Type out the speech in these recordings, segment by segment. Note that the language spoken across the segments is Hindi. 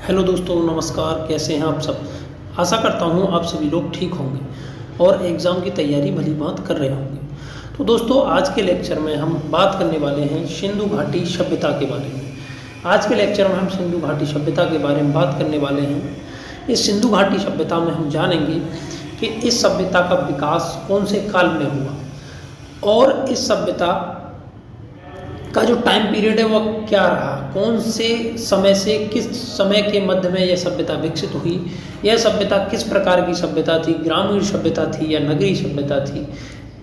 हेलो दोस्तों, नमस्कार। कैसे हैं आप सब। आशा करता हूँ आप सभी लोग ठीक होंगे और एग्ज़ाम की तैयारी भली भांति कर रहे होंगे। तो दोस्तों, आज के लेक्चर में हम बात करने वाले हैं सिंधु घाटी सभ्यता के बारे में। आज के लेक्चर में हम सिंधु घाटी सभ्यता के बारे में बात करने वाले हैं। इस सिंधु घाटी सभ्यता में हम जानेंगे कि इस सभ्यता का विकास कौन से काल में हुआ और इस सभ्यता का जो टाइम पीरियड है वह क्या रहा, कौन से समय से किस समय के मध्य में यह सभ्यता विकसित हुई, यह सभ्यता किस प्रकार की सभ्यता थी, ग्रामीण सभ्यता थी या नगरीय सभ्यता थी,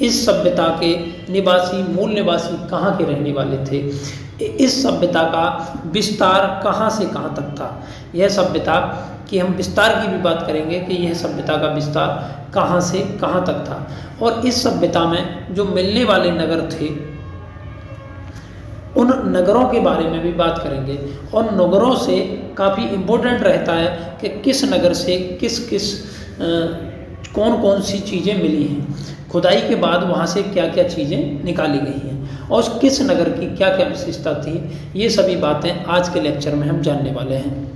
इस सभ्यता के निवासी मूल निवासी कहाँ के रहने वाले थे, इस सभ्यता का विस्तार कहाँ से कहाँ तक था। यह सभ्यता की हम विस्तार की भी बात करेंगे कि यह सभ्यता का विस्तार कहाँ से कहाँ तक था। और इस सभ्यता में जो मिलने वाले नगर थे उन नगरों के बारे में भी बात करेंगे। और नगरों से काफ़ी इम्पोर्टेंट रहता है कि किस नगर से किस किस कौन कौन सी चीज़ें मिली हैं, खुदाई के बाद वहाँ से क्या क्या चीज़ें निकाली गई हैं और किस नगर की क्या क्या विशेषता थी। ये सभी बातें आज के लेक्चर में हम जानने वाले हैं।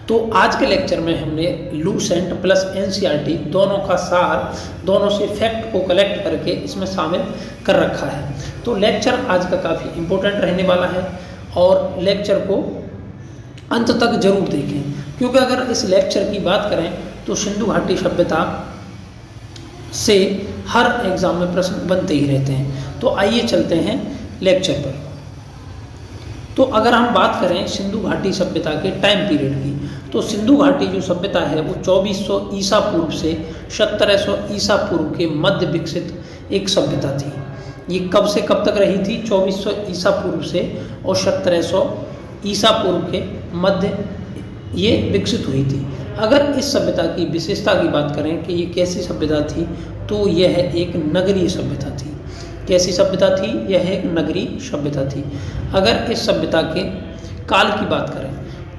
तो आज के लेक्चर में हमने लूसेंट प्लस एनसीईआरटी दोनों का सार, दोनों से फैक्ट को कलेक्ट करके इसमें शामिल कर रखा है। तो लेक्चर आज का काफ़ी इम्पोर्टेंट रहने वाला है और लेक्चर को अंत तक जरूर देखें, क्योंकि अगर इस लेक्चर की बात करें तो सिंधु घाटी सभ्यता से हर एग्ज़ाम में प्रश्न बनते ही रहते हैं। तो आइए चलते हैं लेक्चर पर। तो अगर हम बात करें सिंधु घाटी सभ्यता के टाइम पीरियड की, तो सिंधु घाटी जो सभ्यता है वो 2400 ईसा पूर्व से 1700 ईसा पूर्व के मध्य विकसित एक सभ्यता थी। ये कब से कब तक रही थी? 2400 ईसा पूर्व से और 1700 ईसा पूर्व के मध्य ये विकसित हुई थी। अगर इस सभ्यता की विशेषता की बात करें कि ये कैसी सभ्यता थी, तो यह एक नगरीय सभ्यता थी। कैसी सभ्यता थी? यह एक नगरीय सभ्यता थी। अगर इस सभ्यता के काल की बात करें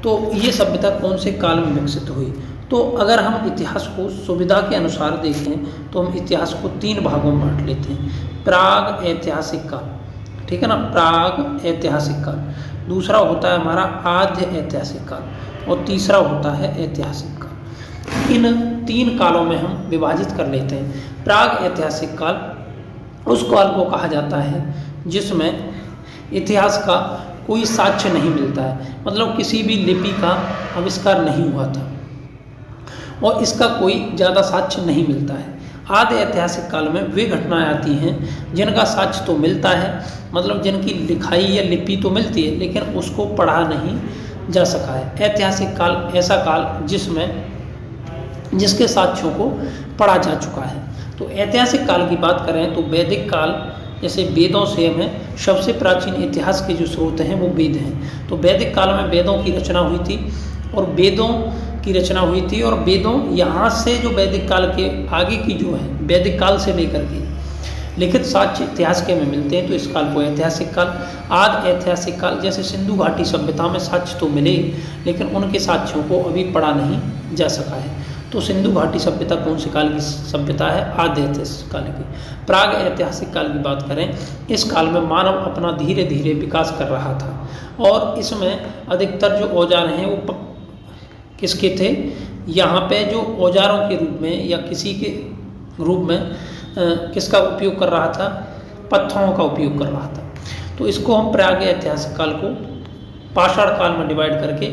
तो ये सभ्यता कौन से काल में विकसित हुई, तो अगर हम इतिहास को सुविधा के अनुसार देखें तो हम इतिहास को 3 भागों में बांट लेते हैं। प्राग ऐतिहासिक काल, ठीक है ना, प्राग ऐतिहासिक काल। दूसरा होता है हमारा आद्य ऐतिहासिक काल और तीसरा होता है ऐतिहासिक काल। इन 3 कालों में हम विभाजित कर लेते हैं। प्राग ऐतिहासिक काल उस काल को कहा जाता है जिसमें इतिहास का कोई साक्ष्य नहीं मिलता है, मतलब किसी भी लिपि का आविष्कार नहीं हुआ था और इसका कोई ज़्यादा साक्ष्य नहीं मिलता है। आदि ऐतिहासिक काल में वे घटनाएं आती हैं जिनका साक्ष्य तो मिलता है, मतलब जिनकी लिखाई या लिपि तो मिलती है लेकिन उसको पढ़ा नहीं जा सका है। ऐतिहासिक काल ऐसा काल जिसके साक्ष्यों को पढ़ा जा चुका है। तो ऐतिहासिक काल की बात करें तो वैदिक काल, जैसे वेदों से हमें सबसे प्राचीन इतिहास के जो स्रोत हैं वो वेद हैं। तो वैदिक काल में वेदों की रचना हुई थी और वेदों यहाँ से जो वैदिक काल के आगे की जो है वैदिक काल से लेकर के लिखित साक्ष्य इतिहास के में मिलते हैं, तो इस काल को ऐतिहासिक काल। आदि ऐतिहासिक काल, जैसे सिंधु घाटी सभ्यता में साक्ष्य तो मिले लेकिन उनके साक्ष्यों को अभी पढ़ा नहीं जा सका है। तो सिंधु घाटी सभ्यता कौन से काल की सभ्यता है? आद्य ऐतिहासिक काल की। प्राग ऐतिहासिक काल की बात करें, इस काल में मानव अपना धीरे धीरे विकास कर रहा था और इसमें अधिकतर जो औजार हैं वो किसके थे? यहाँ पे जो औजारों के रूप में या किसी के रूप में किसका उपयोग कर रहा था? पत्थरों का उपयोग कर रहा था। तो इसको हम प्राग ऐतिहासिक काल को पाषाण काल में डिवाइड करके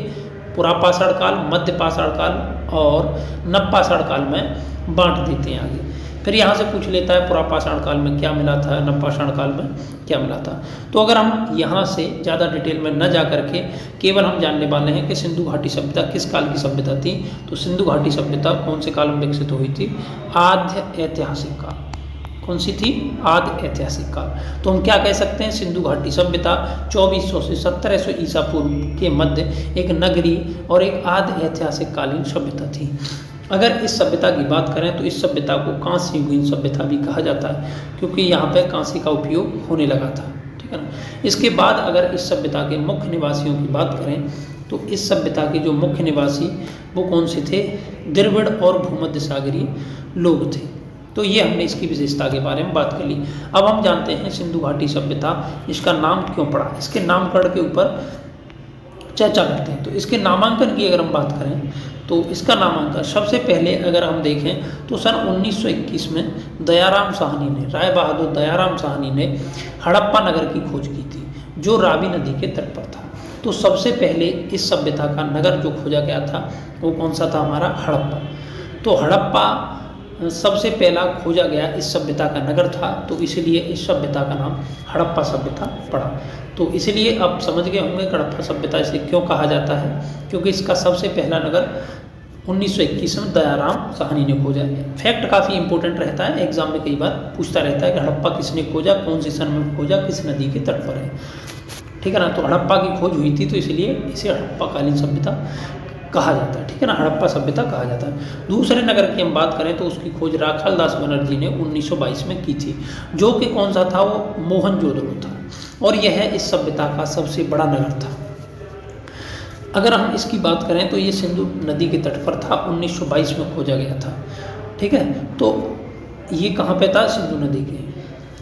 पुरापाषाण काल, मध्य पाषाण काल और नवपाषाण काल में बांट देते हैं आगे। फिर यहाँ से पूछ लेता है पुरापाषाण काल में क्या मिला था, नवपाषाण काल में क्या मिला था। तो अगर हम यहाँ से ज़्यादा डिटेल में न जा करके केवल हम जानने वाले हैं कि सिंधु घाटी सभ्यता किस काल की सभ्यता थी, तो सिंधु घाटी सभ्यता कौन से काल में विकसित हुई थी? आद्य ऐतिहासिक काल। कौन सी थी? आदि ऐतिहासिक काल। तो हम क्या कह सकते हैं? सिंधु घाटी सभ्यता 2400 से 1700 ईसा पूर्व के मध्य एक नगरीय और एक आदि ऐतिहासिक कालीन सभ्यता थी। अगर इस सभ्यता की बात करें तो इस सभ्यता को कांस्य युगीन सभ्यता भी कहा जाता है, क्योंकि यहाँ पे कांस्य का उपयोग होने लगा था, ठीक है ना। इसके बाद अगर इस सभ्यता के मुख्य निवासियों की बात करें तो इस सभ्यता के जो मुख्य निवासी वो कौन से थे? द्रविड़ और भूमध्य सागरीय लोग थे। तो ये हमने इसकी विशेषता के बारे में बात कर ली। अब हम जानते हैं सिंधु घाटी सभ्यता, इसका नाम क्यों पड़ा। इसके नामकरण के ऊपर चर्चा करते हैं। तो इसके नामांकन की अगर हम बात करें तो इसका नामांकन सबसे पहले अगर हम देखें तो सन 1921 में दयाराम साहनी ने, राय बहादुर दयाराम साहनी ने हड़प्पा नगर की खोज की थी, जो रावी नदी के तट पर था। तो सबसे पहले इस सभ्यता का नगर जो खोजा गया था वो कौन सा था, हमारा हड़प्पा। तो हड़प्पा सबसे पहला खोजा गया इस सभ्यता का नगर था, तो इसलिए इस सभ्यता का नाम हड़प्पा सभ्यता पड़ा। तो इसलिए आप समझ गए होंगे हड़प्पा सभ्यता इसे क्यों कहा जाता है, क्योंकि इसका सबसे पहला नगर 1921 में दयाराम साहनी ने खोजा। फैक्ट काफ़ी इंपॉर्टेंट रहता है, एग्जाम में कई बार पूछता रहता है कि हड़प्पा किसने खोजा, कौन से सन में खोजा, किस नदी के तट पर है, ठीक है ना। तो हड़प्पा की खोज हुई थी, तो इसलिए इसे हड़प्पाकालीन सभ्यता कहा जाता है, ठीक है ना, हड़प्पा सभ्यता कहा जाता है। दूसरे नगर की हम बात करें तो उसकी खोज राखाल दास बनर्जी ने 1922 में की थी, जो कि कौन सा था, वो मोहनजोदड़ो था, और यह इस सभ्यता का सबसे बड़ा नगर था। अगर हम इसकी बात करें तो ये सिंधु नदी के तट पर था, 1922 में खोजा गया था, ठीक है। तो ये कहाँ पे था, सिंधु नदी के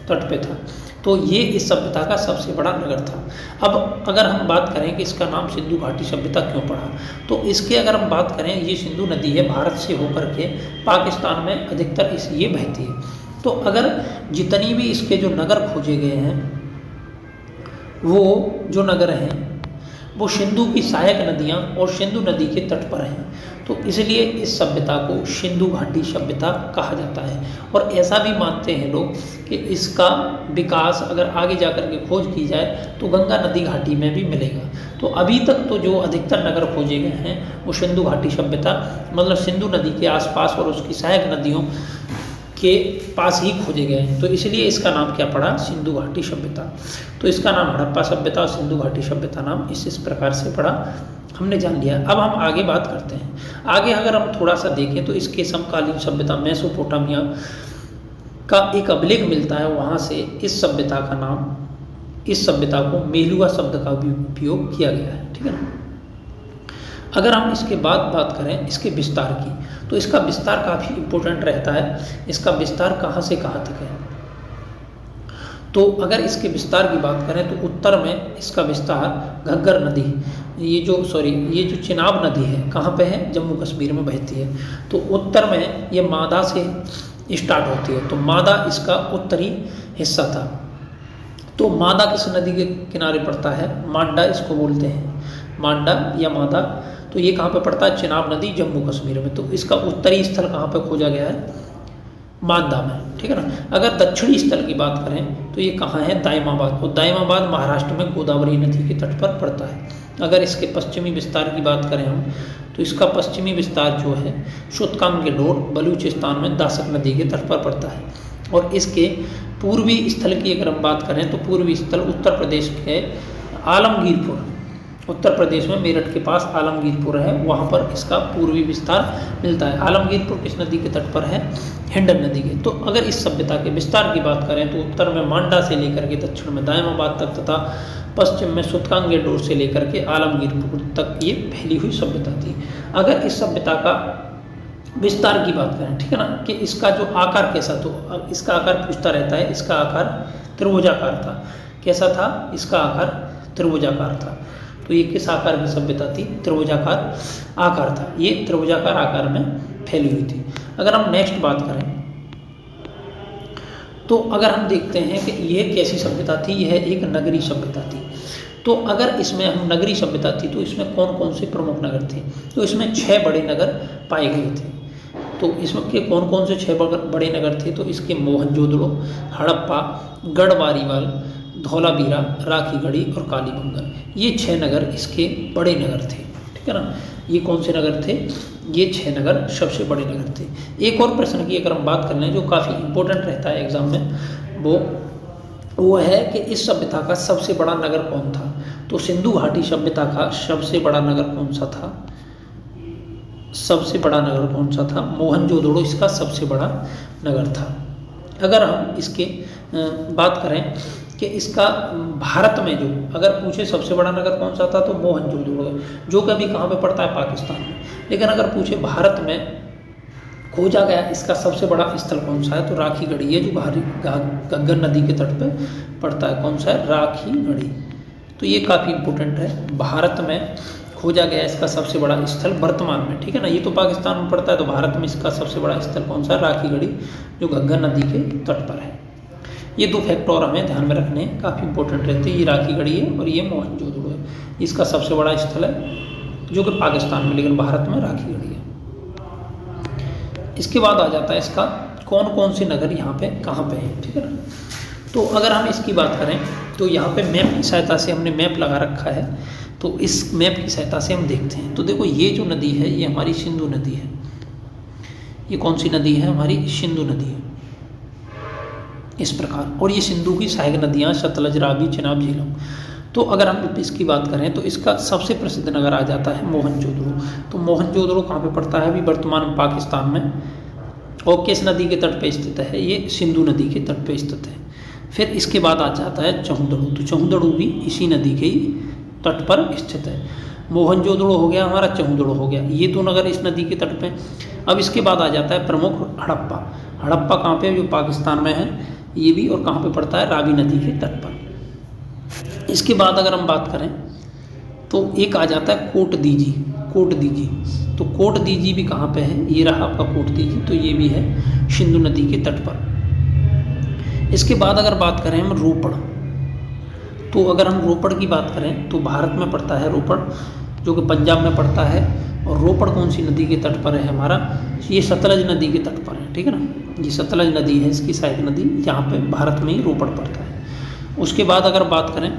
तट पे था, तो ये इस सभ्यता का सबसे बड़ा नगर था। अब अगर हम बात करें कि इसका नाम सिंधु घाटी सभ्यता क्यों पड़ा, तो इसके अगर हम बात करें, ये सिंधु नदी है, भारत से होकर के पाकिस्तान में अधिकतर ये बहती है। तो अगर जितनी भी इसके जो नगर खोजे गए हैं, वो जो नगर हैं वो सिंधु की सहायक नदियाँ और सिंधु नदी के तट पर हैं, तो इसलिए इस सभ्यता को सिंधु घाटी सभ्यता कहा जाता है। और ऐसा भी मानते हैं लोग कि इसका विकास अगर आगे जाकर के खोज की जाए तो गंगा नदी घाटी में भी मिलेगा। तो अभी तक तो जो अधिकतर नगर खोजे गए हैं वो सिंधु घाटी सभ्यता, मतलब सिंधु नदी के आसपास और उसकी सहायक नदियों के पास ही खोजे गए हैं, तो इसलिए इसका नाम क्या पड़ा, सिंधु घाटी सभ्यता। तो इसका नाम हड़प्पा सभ्यता और सिंधु घाटी सभ्यता नाम इस प्रकार से पड़ा, हमने जान लिया। अब हम आगे बात करते हैं। आगे अगर हम थोड़ा सा देखें तो इसके समकालीन सभ्यता मेसोपोटामिया का एक अभिलेख मिलता है, वहाँ से इस सभ्यता का नाम, इस सभ्यता को मेलुआ शब्द का भी उपयोग किया गया है, ठीक है ना। अगर हम इसके बाद बात करें इसके विस्तार की, तो इसका विस्तार काफ़ी इम्पोर्टेंट रहता है। इसका विस्तार कहाँ से कहाँ तक है, तो अगर इसके विस्तार की बात करें तो उत्तर में इसका विस्तार घग्गर नदी, ये जो चिनाब नदी है, कहाँ पे है, जम्मू कश्मीर में बहती है। तो उत्तर में ये मादा से स्टार्ट होती है, तो मादा इसका उत्तरी हिस्सा था। तो मादा किस नदी के किनारे पड़ता है, मांडा इसको बोलते हैं, मांडा या मादा। तो ये कहाँ पे पड़ता है, चिनाब नदी, जम्मू कश्मीर में। तो इसका उत्तरी स्थल कहाँ पे खोजा गया है, मांदा में, ठीक है ना। अगर दक्षिणी स्थल की बात करें तो ये कहाँ है, दाइमाबाद। और दाइमाबाद महाराष्ट्र में गोदावरी नदी के तट पर पड़ता है। अगर इसके पश्चिमी विस्तार की बात करें हम, तो इसका पश्चिमी विस्तार जो है सुतकांगेडोर बलूचिस्तान में दासक नदी के तट पर पड़ता है। और इसके पूर्वी स्थल की अगर हम बात करें तो पूर्वी स्थल उत्तर प्रदेश के आलमगीरपुर, उत्तर प्रदेश में मेरठ के पास आलमगीरपुर है, वहाँ पर इसका पूर्वी विस्तार मिलता है। आलमगीरपुर किस नदी के तट पर है, हिंडन नदी के। तो अगर इस सभ्यता के विस्तार की बात करें तो उत्तर में मांडा से लेकर के दक्षिण में दाइमाबाद तक तथा पश्चिम में सुतकांगेडोर से लेकर के आलमगीरपुर तक ये फैली हुई सभ्यता थी। अगर इस सभ्यता का विस्तार की बात करें, ठीक है ना, कि इसका जो आकार कैसा, तो इसका आकार पूछता रहता है, इसका आकार त्रिभुजाकार था। कैसा था, इसका आकार त्रिभुजाकार था। तो ये किस आकार की सभ्यता थी, त्रिभुजाकार आकार था, ये त्रिभुजाकार आकार में फैली हुई थी। अगर हम नेक्स्ट बात करें तो अगर हम देखते हैं कि यह कैसी सभ्यता थी, यह एक नगरी सभ्यता थी। तो अगर इसमें हम नगरी सभ्यता थी तो इसमें कौन कौन से प्रमुख नगर थे, तो इसमें 6 बड़े नगर पाए गए थे। तो इसमें के कौन कौन से 6 बड़े नगर थे, तो इसके मोहनजोदड़ो, हड़प्पा, गढ़वारीवाल, धौलावीरा, राखीगढ़ी और कालीबंगन, ये 6 नगर इसके बड़े नगर थे, ठीक है ना। ये कौन से नगर थे, ये 6 नगर सबसे बड़े नगर थे। एक और प्रश्न की अगर हम बात कर लें जो काफ़ी इंपॉर्टेंट रहता है एग्जाम में, वो है कि इस सभ्यता का सबसे बड़ा नगर कौन था। तो सिंधु घाटी सभ्यता का सबसे बड़ा नगर कौन सा था, सबसे बड़ा नगर कौन सा था, मोहनजोदड़ो इसका सबसे बड़ा नगर था। अगर हम इसके बात करें कि इसका भारत में जो अगर पूछे सबसे बड़ा नगर कौन सा था तो मोहनजोदड़ो है, जो कभी कहाँ पे पड़ता है, पाकिस्तान में। लेकिन अगर पूछे भारत में खोजा गया इसका सबसे बड़ा स्थल कौन सा है, तो राखीगढ़ी है, जो घग्गर नदी के तट पे पड़ता है। कौन सा है, राखीगढ़ी। तो ये काफ़ी इम्पोर्टेंट है। भारत में खोजा गया इसका सबसे बड़ा स्थल वर्तमान में, ठीक है ना। ये तो पाकिस्तान में पड़ता है, तो भारत में इसका सबसे बड़ा स्थल कौन सा है? राखी गढ़ी, जो घग्गर नदी के तट पर है। ये 2 फैक्टर हमें ध्यान में रखने हैं, काफ़ी इंपॉर्टेंट रहते हैं। ये राखी गढ़ी है और ये मोहनजोदड़ो है। इसका सबसे बड़ा स्थल है जो कि पाकिस्तान में, लेकिन भारत में राखी गढ़ी है। इसके बाद आ जाता है इसका कौन कौन से नगर यहाँ पे कहाँ पे हैं, ठीक है ना। तो अगर हम इसकी बात करें तो यहाँ पे मैप की सहायता से हमने मैप लगा रखा है, तो इस मैप की सहायता से हम देखते हैं। तो देखो ये जो नदी है ये हमारी सिंधु नदी है। ये कौन सी नदी है? हमारी सिंधु नदी है, इस प्रकार। और ये सिंधु की सहायक नदियाँ सतलज, रावी, चेनाब, झेलम। तो अगर हम इसकी बात करें तो इसका सबसे प्रसिद्ध नगर आ जाता है मोहनजोदड़ो। तो मोहनजोदड़ो कहाँ पे पड़ता है? अभी वर्तमान में पाकिस्तान में, और किस नदी के तट पे स्थित है? ये सिंधु नदी के तट पे स्थित है। फिर इसके बाद आ जाता है चौहदड़ो। तो चौहदड़ो भी इसी नदी के ही तट पर स्थित है। मोहनजोदड़ो हो गया हमारा, चौहदड़ो हो गया, ये 2 नगर इस नदी के तट पे। अब इसके बाद आ जाता है प्रमुख हड़प्पा। हड़प्पा कहाँ पे? जो पाकिस्तान में है ये भी, और कहाँ पे पड़ता है? रावी नदी के तट पर। इसके बाद अगर हम बात करें तो एक आ जाता है कोट दीजी। कोट दीजी, तो कोट दीजी भी कहाँ पे है? ये रहा आपका कोट दीजी, तो ये भी है सिंधु नदी के तट पर। इसके बाद अगर बात करें हम रोपड़, तो अगर हम रोपड़ की बात करें तो भारत में पड़ता है रोपड़, जो कि पंजाब में पड़ता है। और रोपड़ कौन सी नदी के तट पर है हमारा? ये सतलज नदी के तट पर है, ठीक है ना। ये सतलज नदी है, इसकी सहायक नदी, यहाँ पे भारत में ही रोपड़ पड़ता है। उसके बाद अगर बात करें,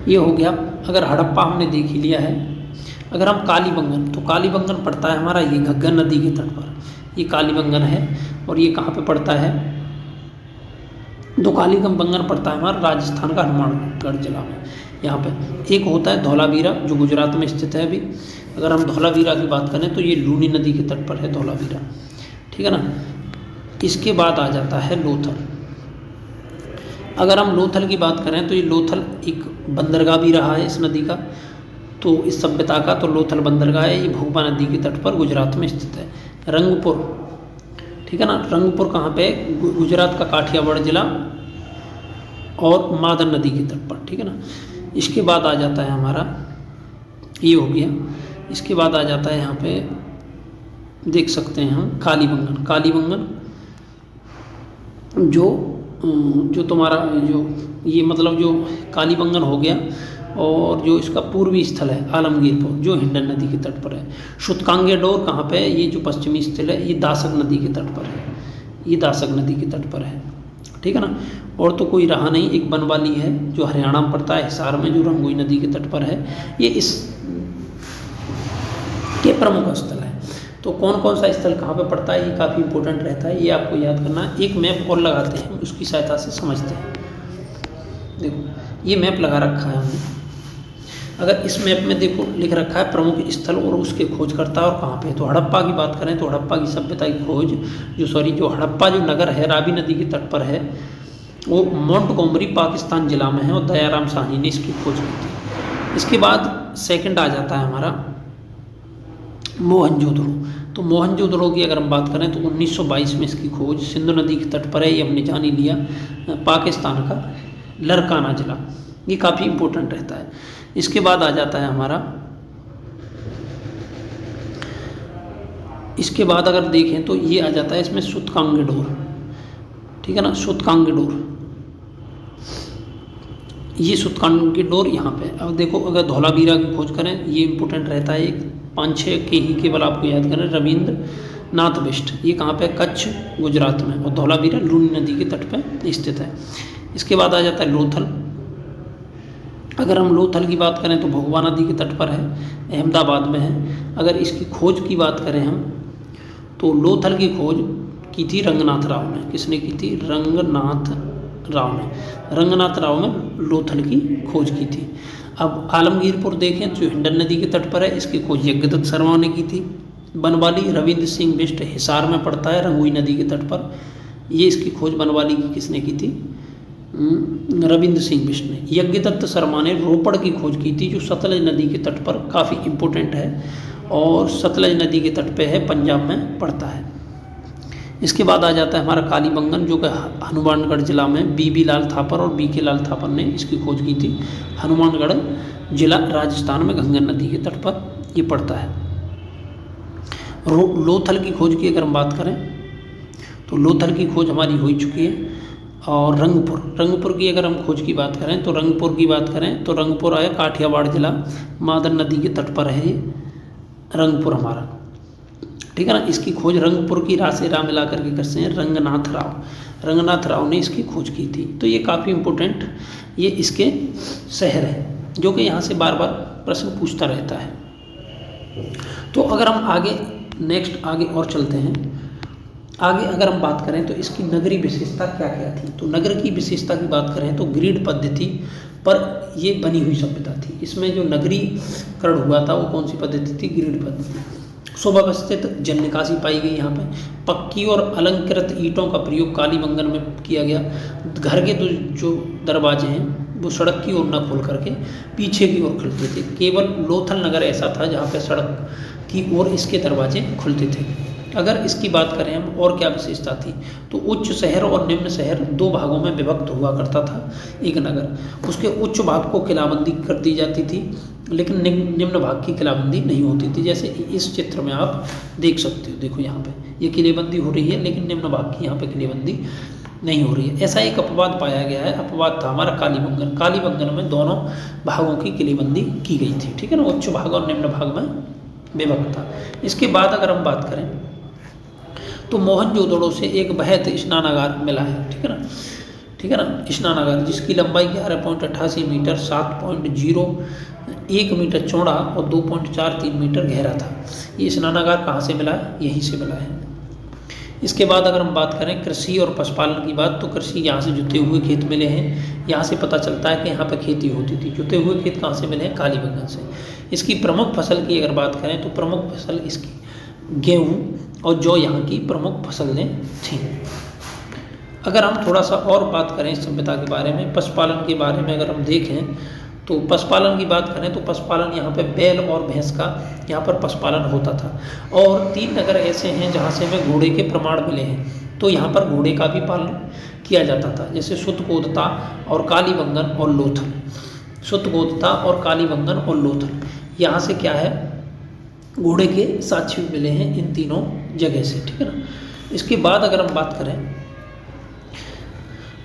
ये हो गया, अगर हड़प्पा हमने देख ही लिया है। अगर हम कालीबंगन, तो कालीबंगन पड़ता है हमारा ये घग्गर नदी के तट पर, ये कालीबंगन है। और ये कहाँ पे पड़ता है? दो कालीबंगन पड़ता है हमारा राजस्थान का हनुमानगढ़ जिला में। यहाँ पे एक होता है धौलावीरा, जो गुजरात में स्थित है अभी। अगर हम धौलावीरा की बात करें तो ये लूनी नदी के तट पर है धौलावीरा, ठीक है ना। इसके बाद आ जाता है लोथल। अगर हम लोथल की बात करें तो ये लोथल एक बंदरगाह भी रहा है इस नदी का, तो इस सभ्यता का, तो लोथल बंदरगाह है। ये भोगबा नदी के तट पर गुजरात में स्थित है। रंगपुर, ठीक है ना। रंगपुर कहाँ पे? गुजरात का काठियावाड़ जिला और मादन नदी के तट पर, ठीक है ना। इसके बाद आ जाता है हमारा, ये हो गया। इसके बाद आ जाता है यहाँ पे, देख सकते हैं हम, कालीबंगन। कालीबंगन जो तुम्हारा जो ये मतलब जो कालीबंगन हो गया, और जो इसका पूर्वी स्थल है आलमगीरपुर, जो हिंडन नदी के तट पर है। शुतकांगे डोर कहाँ पे है? ये जो पश्चिमी स्थल है ये दासक नदी के तट पर है, ये दासक नदी के तट पर है, ठीक है ना। और तो कोई रहा नहीं। एक बनवाली है जो हरियाणा में पड़ता है, हिसार में, जो रंगोई नदी के तट पर है। ये इस के प्रमुख स्थल है। तो कौन कौन सा स्थल कहाँ पे पड़ता है ये काफ़ी इंपॉर्टेंट रहता है, ये आपको याद करना है। एक मैप और लगाते हैं, उसकी सहायता से समझते हैं। देखो ये मैप लगा रखा है हमने। अगर इस मैप में देखो लिख रखा है प्रमुख स्थल और उसके खोजकर्ता और कहाँ पे। तो हड़प्पा की बात करें तो हड़प्पा की सभ्यता की खोज, जो हड़प्पा जो नगर है रावी नदी के तट पर है, वो मोंटगोमरी पाकिस्तान जिला में है, और दयाराम साहनी ने इसकी खोज की थी। इसके बाद सेकंड आ जाता है हमारा मोहनजोदड़ो। तो मोहनजोदड़ो की अगर हम बात करें तो 1922 में इसकी खोज, सिंधु नदी के तट पर है, ये हमने जान ही लिया, पाकिस्तान का लरकाना जिला। ये काफ़ी इम्पोर्टेंट रहता है। इसके बाद आ जाता है हमारा, इसके बाद अगर देखें तो ये आ जाता है इसमें सूतकांगेडोर, ठीक है ना। सूतकांगेडोर, ये सूतकांगेडोर यहाँ पे। अब देखो अगर धौलावीरा की खोज करें, ये इंपॉर्टेंट रहता है। एक 5-6 के ही केवल आपको याद करें। रविंद्र नाथ बिष्ट, ये कहाँ पे? कच्छ, गुजरात में। और धौलावीरा लूनी नदी के तट पे स्थित है। इसके बाद आ जाता है लोथल। अगर हम लोथल की बात करें तो भोगबा नदी के तट पर है, अहमदाबाद में है। अगर इसकी खोज की बात करें हम तो लोथल की खोज की थी रंगनाथ राव ने। किसने की थी? रंगनाथ राव ने। रंगनाथ राव ने लोथल की खोज की थी। अब आलमगीरपुर देखें जो हिंडन नदी के तट पर है, इसकी खोज यज्ञदत्त शर्मा ने की थी। बनवाली रविंद्र सिंह बिष्ट, हिसार में पड़ता है रंगोई नदी के तट पर। ये इसकी खोज बनवाली की किसने की थी? रविंद्र सिंह बिष्ट ने। यज्ञदत्त शर्मा ने रोपड़ की खोज की थी, जो सतलज नदी के तट पर काफ़ी इम्पोर्टेंट है, और सतलज नदी के तट पे है, पंजाब में पड़ता है। इसके बाद आ जाता है हमारा कालीबंगन, जो कि हनुमानगढ़ जिला में बीबी लाल थापर और बीके लाल थापर ने इसकी खोज की थी। हनुमानगढ़ जिला राजस्थान में गंगा नदी के तट पर ये पड़ता है। लोथल की खोज की अगर हम बात करें तो लोथल की खोज हमारी हो चुकी है। और रंगपुर की अगर हम खोज की बात करें तो रंगपुर है काठियावाड़ जिला, मादर नदी के तट पर है ये रंगपुर हमारा, ठीक है ना। इसकी खोज रंगपुर की रा से रा मिला करके करते हैं रंगनाथ राव ने इसकी खोज की थी। तो ये काफ़ी इम्पोर्टेंट ये इसके शहर है, जो कि यहाँ से बार बार प्रश्न पूछता रहता है। तो अगर हम आगे और चलते हैं, आगे अगर हम बात करें तो इसकी नगरीय विशेषता क्या क्या थी। तो नगर की विशेषता की बात करें तो ग्रिड पद्धति पर ये बनी हुई सभ्यता थी। इसमें जो नगरीकरण हुआ था वो कौन सी पद्धति थी, ग्रिड पद्धति। सुव्यवस्थित जल निकासी पाई गई यहाँ पे। पक्की और अलंकृत ईंटों का प्रयोग कालीबंगन में किया गया। घर के जो दरवाजे हैं वो सड़क की ओर न खोल करके पीछे की ओर खुलते थे। केवल लोथल नगर ऐसा था जहाँ पे सड़क की ओर इसके दरवाजे खुलते थे। अगर इसकी बात करें हम और क्या विशेषता थी, तो उच्च शहर और निम्न शहर दो भागों में विभक्त हुआ करता था एक नगर। उसके उच्च भाग को किलाबंदी कर दी जाती थी, लेकिन निम्न भाग की किलाबंदी नहीं होती थी। जैसे इस चित्र में आप देख सकते हो, देखो यहाँ पे ये किलेबंदी हो रही है, लेकिन निम्न भाग की यहाँ पे किलेबंदी नहीं हो रही है। ऐसा एक अपवाद पाया गया है, अपवाद था हमारा कालीबंगन में दोनों भागों की किलेबंदी की गई थी, ठीक है ना। उच्च भाग और निम्न भाग में विभक्त था। इसके बाद अगर हम बात करें तो मोहनजोदड़ो से एक बृहत स्नानागार मिला है, ठीक है ना, स्नानागार जिसकी लंबाई 11.88 मीटर, 7.01 मीटर चौड़ा और 2.43 मीटर गहरा था। ये स्नानागार कहाँ से मिला है, यहीं से मिला है। इसके बाद अगर हम बात करें कृषि और पशुपालन की बात, तो कृषि यहाँ से जुते हुए खेत मिले हैं। यहाँ से पता चलता है कि यहाँ पर खेती होती थी। जुते हुए खेत कहाँ से मिले हैं, कालीबंगन से। इसकी प्रमुख फसल की अगर बात करें तो प्रमुख फसल इसकी गेहूँ और जौ यहाँ की प्रमुख फसलें थीं। अगर हम थोड़ा सा और बात करें इस सभ्यता के बारे में, पशुपालन के बारे में अगर हम देखें तो पशुपालन की बात करें तो पशुपालन यहाँ पे बैल और भैंस का यहाँ पर पशुपालन होता था। और 3 नगर ऐसे हैं जहाँ से हमें घोड़े के प्रमाण मिले हैं, तो यहाँ पर घोड़े का भी पालन किया जाता था, जैसे सुतकोदता और कालीबंगन और लोथल। सुतकोदता और कालीबंगन और लोथल यहाँ से क्या है, घोड़े के साक्ष्य मिले हैं इन तीनों जगह से, ठीक है ना। इसके बाद अगर हम बात करें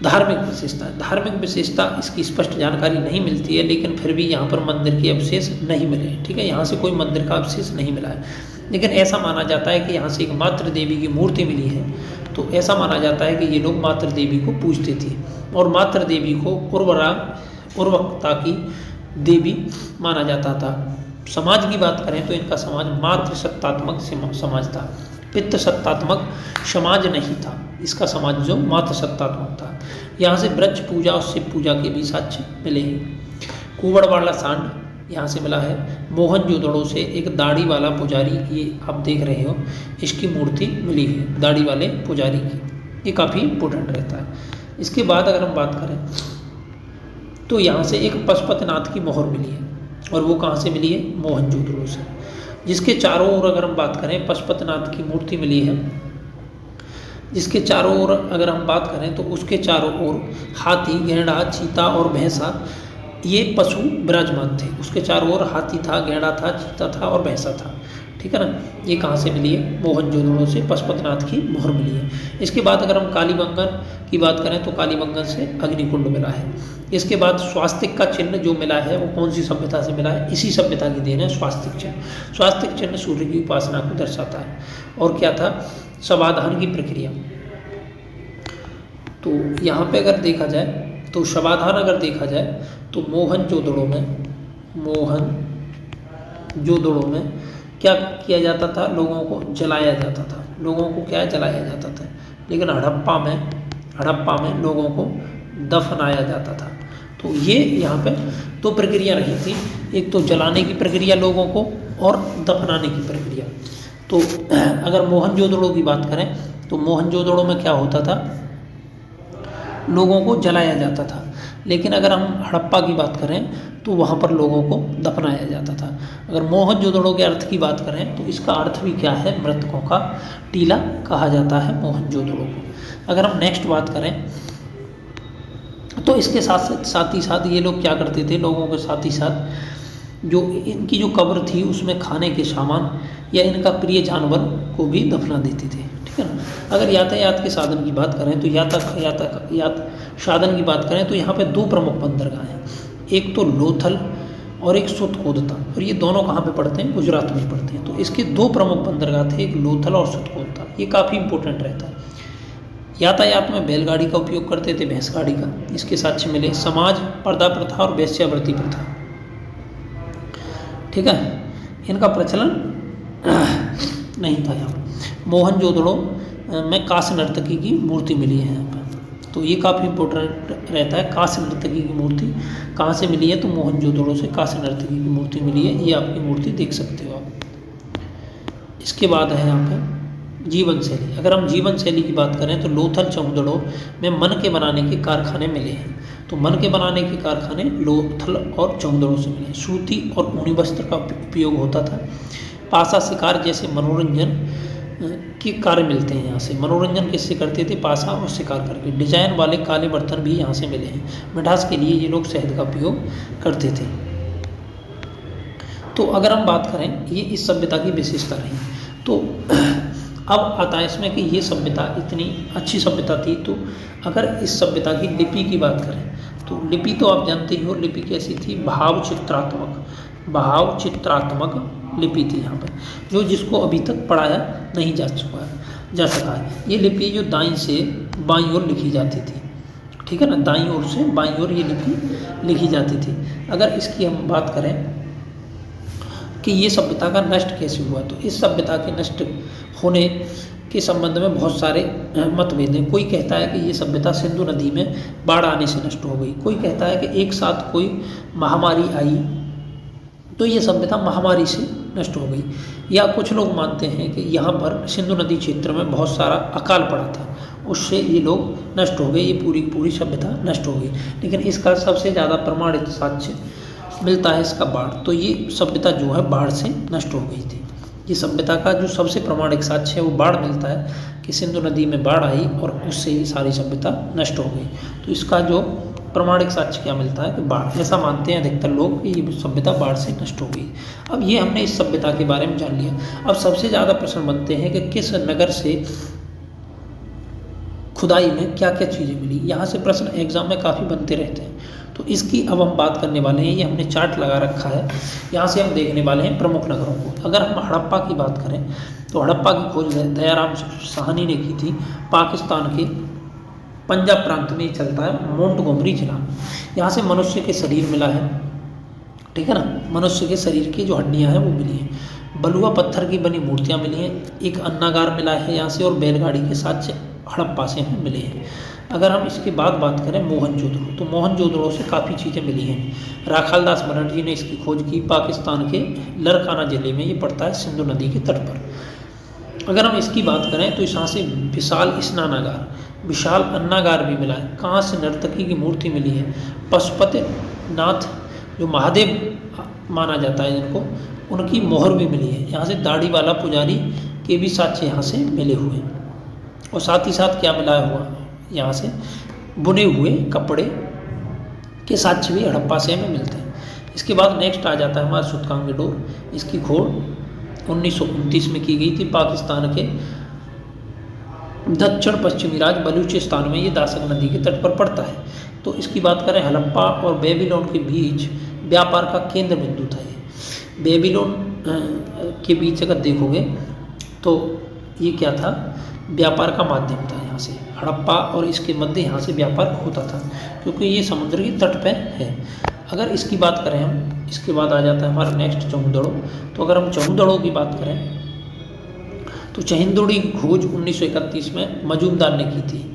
धार्मिक विशेषता इसकी स्पष्ट जानकारी नहीं मिलती है, लेकिन फिर भी यहाँ पर मंदिर के अवशेष नहीं मिले, ठीक है। यहाँ से कोई मंदिर का अवशेष नहीं मिला है, लेकिन ऐसा माना जाता है कि यहाँ से एक मातृ देवी की मूर्ति मिली है। तो ऐसा माना जाता है कि ये लोग मातृ देवी को पूजते थे और मातृ देवी को उर्वरकता की देवी माना जाता था। समाज की बात करें तो इनका समाज मातृसत्तात्मक समाज था, पितृ सत्तात्मक समाज नहीं था। इसका समाज जो मातृसत्तात्मक था। यहाँ से वृक्ष पूजा और शिव पूजा के भी साक्ष्य मिले हैं। कुंवरवाड़ा सांड यहाँ से मिला है। मोहनजोदड़ो से एक दाढ़ी वाला पुजारी, ये आप देख रहे हो, इसकी मूर्ति मिली है दाढ़ी वाले पुजारी की। ये काफ़ी इम्पोर्टेंट रहता है। इसके बाद अगर हम बात करें तो यहाँ से एक पशुपतिनाथ की मोहर मिली है, और वो कहाँ से मिली है, मोहनजोदड़ो से। जिसके चारों ओर अगर हम बात करें पशुपतिनाथ की मूर्ति मिली है, जिसके चारों ओर अगर हम बात करें तो उसके चारों ओर हाथी, गैंडा, चीता और भैंसा ये पशु विराजमान थे। उसके चारों ओर हाथी था, गैंडा था, चीता था और भैंसा था, ठीक है ना। ये कहाँ से मिली है, मोहनजोदड़ो से पशुपतिनाथ की मोहर मिली है। इसके बाद अगर हम कालीबंगन की बात करें तो कालीबंगन से अग्निकुंड मिला है। इसके बाद स्वास्तिक का चिन्ह जो मिला है वो कौन सी सभ्यता से मिला है, इसी सभ्यता की देन है स्वास्तिक चिन्ह। स्वास्तिक चिन्ह सूर्य की उपासना को दर्शाता है। और क्या था, शवाधान की प्रक्रिया। तो यहाँ पे अगर देखा जाए तो शवाधान अगर देखा जाए तो मोहनजोदड़ो में क्या किया जाता था, लोगों को जलाया जाता था। लोगों को क्या जलाया जाता था, लेकिन हड़प्पा में लोगों को दफनाया जाता था। तो ये यहाँ पे 2 प्रक्रिया रही थी, एक तो जलाने की प्रक्रिया लोगों को और दफनाने की प्रक्रिया। तो अगर मोहनजोदड़ो की बात करें तो मोहनजोदड़ो में क्या होता था, लोगों को जलाया जाता था। लेकिन अगर हम हड़प्पा की बात करें तो वहाँ पर लोगों को दफनाया जाता था। अगर मोहनजोदड़ो के अर्थ की बात करें तो इसका अर्थ भी क्या है, मृतकों का टीला कहा जाता है मोहनजोदड़ो को। अगर हम नेक्स्ट बात करें तो इसके साथ ही साथ ये लोग क्या करते थे, लोगों के साथ ही साथ जो इनकी जो कब्र थी उसमें खाने के सामान या इनका प्रिय जानवर को भी दफना देते थे, ठीक है ना। अगर यातायात के साधन की बात करें तो यातायात साधन की बात करें तो यहाँ पे दो प्रमुख बंदरगाह हैं, एक तो लोथल और एक सुतकोदता, और ये दोनों कहाँ पे पड़ते हैं, गुजरात में पड़ते हैं। तो इसके दो प्रमुख बंदरगाह थे, एक लोथल और सुतकोदता, ये काफ़ी इंपॉर्टेंट रहता है। यातायात में बैलगाड़ी का उपयोग करते थे, भैंस गाड़ी का। इसके साक्ष्य मिले समाज, पर्दा प्रथा और वेश्यावृत्ति प्रथा, ठीक है, इनका प्रचलन नहीं था यहाँ। मोहनजोदड़ो में कांस्य नर्तकी की मूर्ति मिली है यहाँ पर, तो ये काफ़ी इंपॉर्टेंट रहता है। कांस्य नर्तकी की मूर्ति कहाँ से मिली है, तो मोहनजोदड़ो से कांस्य नर्तकी की मूर्ति मिली है, ये आपकी मूर्ति देख सकते हो आप। इसके बाद है यहाँ पे जीवन शैली। अगर हम जीवन शैली की बात करें तो लोथल चौदड़ो में मन के बनाने के कारखाने मिले हैं, तो मन के बनाने के कारखाने लोथल और चौदड़ो से मिले। सूती और ऊनी वस्त्र का उपयोग होता था। पासा शिकार जैसे मनोरंजन के कार्य मिलते हैं यहाँ से। मनोरंजन किससे करते थे, पासा और शिकार करके। डिजाइन वाले काले बर्तन भी यहाँ से मिले हैं। मिठास के लिए ये लोग शहद का उपयोग करते थे। तो अगर हम बात करें, ये इस सभ्यता की विशेषता रही। तो अब आता है इसमें कि ये सभ्यता इतनी अच्छी सभ्यता थी, तो अगर इस सभ्यता की लिपि की बात करें तो लिपि तो आप जानते ही हो, लिपि कैसी थी, भाव चित्रात्मक लिपि थी यहाँ पर, जो जिसको अभी तक पढ़ाया नहीं जा सका है। ये लिपि जो दाईं से बाईं ओर लिखी जाती थी, ठीक है ना, दाईं ओर से बाईं ओर ये लिपि लिखी जाती थी। अगर इसकी हम बात करें कि ये सभ्यता का नष्ट कैसे हुआ, तो इस सभ्यता के नष्ट होने के संबंध में बहुत सारे मतभेद हैं। कोई कहता है कि ये सभ्यता सिंधु नदी में बाढ़ आने से नष्ट हो गई। कोई कहता है कि एक साथ कोई महामारी आई तो ये सभ्यता महामारी से नष्ट हो गई। या कुछ लोग मानते हैं कि यहाँ पर सिंधु नदी क्षेत्र में बहुत सारा अकाल पड़ा था, उससे ये लोग नष्ट हो गए, ये पूरी सभ्यता नष्ट हो गई। लेकिन इसका सबसे ज़्यादा प्रमाणित साक्ष्य मिलता है इसका बाढ़, तो ये सभ्यता जो है बाढ़ से नष्ट हो गई थी। ये सभ्यता का जो सबसे प्रमाणिक साक्ष्य है वो बाढ़ मिलता है कि सिंधु नदी में बाढ़ आई और उससे ये सारी सभ्यता नष्ट हो गई। तो इसका जो प्रमाणिक साक्ष्य क्या मिलता है कि बाढ़, ऐसा मानते हैं अधिकतर लोग कि ये सभ्यता बाढ़ से नष्ट हो गई। अब ये हमने इस सभ्यता के बारे में जान लिया। अब सबसे ज़्यादा प्रश्न बनते हैं कि किस नगर से खुदाई में क्या क्या चीज़ें मिली। यहाँ से प्रश्न एग्जाम में काफ़ी बनते रहते हैं, तो इसकी अब हम बात करने वाले हैं। ये हमने चार्ट लगा रखा है, यहाँ से हम देखने वाले हैं प्रमुख नगरों को। अगर हम हड़प्पा की बात करें तो हड़प्पा की खोज दयाराम साहनी ने की थी। पाकिस्तान के पंजाब प्रांत में चलता है, मोंटगोमरी जिला। यहाँ से मनुष्य के शरीर मिला है, ठीक है ना, मनुष्य के शरीर की जो हड्डियाँ हैं वो मिली हैं। बलुआ पत्थर की बनी मूर्तियाँ मिली हैं। एक अन्नागार मिला है यहाँ से, और बैलगाड़ी के साथ हड़प्पा से हमें मिले हैं। अगर हम इसके बाद बात करें मोहनजोदड़ो, तो मोहनजोदड़ो से काफ़ी चीज़ें मिली हैं। राखालदास बनर्जी ने इसकी खोज की। पाकिस्तान के लरकाना ज़िले में ये पड़ता है, सिंधु नदी के तट पर। अगर हम इसकी बात करें तो यहाँ से विशाल स्नानागार, विशाल अन्नागार भी मिला है। कांस्य नर्तकी की मूर्ति मिली है। पशुपति नाथ जो महादेव माना जाता है जिनको, उनकी मोहर भी मिली है। यहाँ से दाढ़ी वाला पुजारी के भी साक्ष्य यहाँ से मिले हुए हैं। और साथ ही साथ क्या मिला हुआ, यहाँ से बुने हुए कपड़े के साक्ष्य भी हड़प्पा से हमें मिलते हैं। इसके बाद नेक्स्ट आ जाता है हमारा सूतकांग डोर। इसकी खोज 1929 में की गई थी। पाकिस्तान के दक्षिण पश्चिमी राज्य बलूचिस्तान में ये दासक नदी के तट पर पड़ता है। तो इसकी बात करें, हड़प्पा और बेबीलोन के बीच व्यापार का केंद्र बिंदु था ये। बेबीलोन के बीच अगर देखोगे तो ये क्या था, व्यापार का माध्यम था। यहाँ से हड़प्पा और इसके मध्य यहाँ से व्यापार होता था, क्योंकि ये समुद्र के तट पे है। अगर इसकी बात करें हम, इसके बाद आ जाता है हमारा नेक्स्ट चौदड़ो। तो अगर हम चौदड़ो की बात करें तो चहिंदुड़ी की खोज 1931 में मजूमदार ने की थी।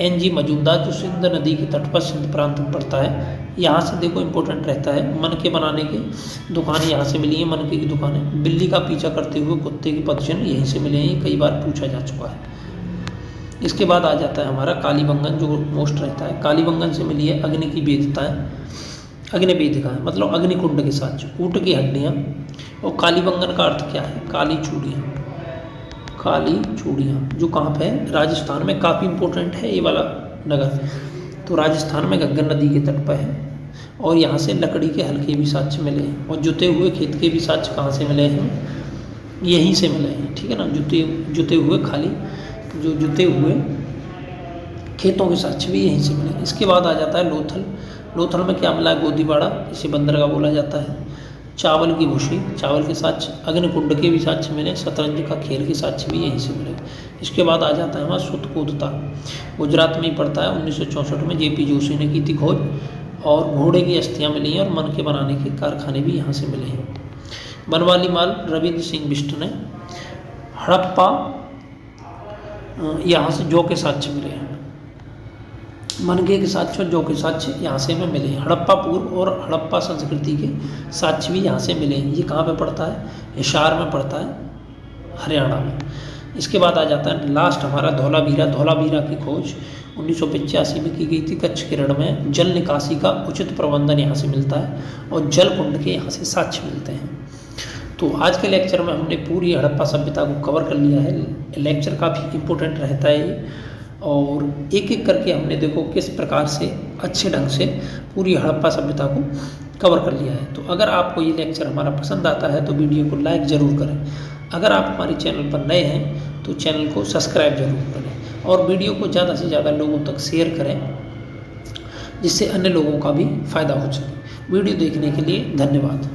NG मजूमदार, जो सिंध नदी के तट पर सिंध प्रांत में पड़ता है। यहाँ से देखो इंपॉर्टेंट रहता है, मन के बनाने की दुकानें यहाँ से मिली हैं। मन की दुकानें, बिल्ली का पीछा करते हुए कुत्ते के पदचिन्ह यहीं से मिले हैं, ये कई बार पूछा जा चुका है। इसके बाद आ जाता है हमारा कालीबंगन, जो मोस्ट रहता है। कालीबंगन से मिली है अग्नि की वेदिकाएँ, अग्नि वेदिकाएँ मतलब अग्निकुंड के साथ ऊँट की हड्डियाँ। और कालीबंगन का अर्थ क्या है? काली चूड़ियाँ, काली चूड़ियाँ, जो कहाँ पे है? राजस्थान में। काफ़ी इम्पोर्टेंट है ये वाला नगर। तो राजस्थान में घग्गर नदी के तट पर है। और यहाँ से लकड़ी के हल्के भी साक्ष्य मिले हैं, और जुते हुए खेत के भी साक्ष्य कहाँ से मिले हैं? यहीं से मिले हैं, ठीक है ना। जुते हुए खाली जो जुते हुए खेतों के साक्ष्य भी यहीं से मिले। इसके बाद आ जाता है लोथल। लोथल में क्या मिला है? गोदीबाड़ा, इसे बंदरगाह बोला जाता है। चावल की भूसी, चावल के साक्ष्य, अग्निकुंड के भी साक्ष्य मिले, शतरंज का खेल के साक्ष्य भी यहीं से मिले। इसके बाद आ जाता है हमारा सुतकूदता, गुजरात में ही पड़ता है। 1964 में जेपी जोशी ने की थी खोज, और घोड़े की अस्थियाँ मिली हैं, और मन के बनाने के कारखाने भी यहाँ से मिले हैं। बनवाली माल, रविंद्र सिंह बिष्ट ने। हड़प्पा, यहाँ से जौ के साक्ष्य मिले हैं। मनके के साक्ष्य और जौ के साक्ष्य यहाँ से हमें मिले हैं। हड़प्पा पूर्व और हड़प्पा संस्कृति के साक्ष्य भी यहाँ से मिले हैं। ये कहाँ पे पड़ता है? हिसार में पड़ता है, हरियाणा में। इसके बाद आ जाता है लास्ट हमारा धौलावीरा। धौलावीरा की खोज 1985 में की गई थी कच्छ के रण में। जल निकासी का उचित प्रबंधन यहाँ से मिलता है, और जल कुंड के यहाँ से साक्ष्य मिलते हैं। तो आज के लेक्चर में हमने पूरी हड़प्पा सभ्यता को कवर कर लिया है। लेक्चर काफ़ी इम्पोर्टेंट रहता है ये, और एक एक करके हमने देखो किस प्रकार से अच्छे ढंग से पूरी हड़प्पा सभ्यता को कवर कर लिया है। तो अगर आपको ये लेक्चर हमारा पसंद आता है तो वीडियो को लाइक ज़रूर करें। अगर आप हमारे चैनल पर नए हैं तो चैनल को सब्सक्राइब जरूर करें, और वीडियो को ज़्यादा से ज़्यादा लोगों तक शेयर करें, जिससे अन्य लोगों का भी फ़ायदा हो सके। वीडियो देखने के लिए धन्यवाद।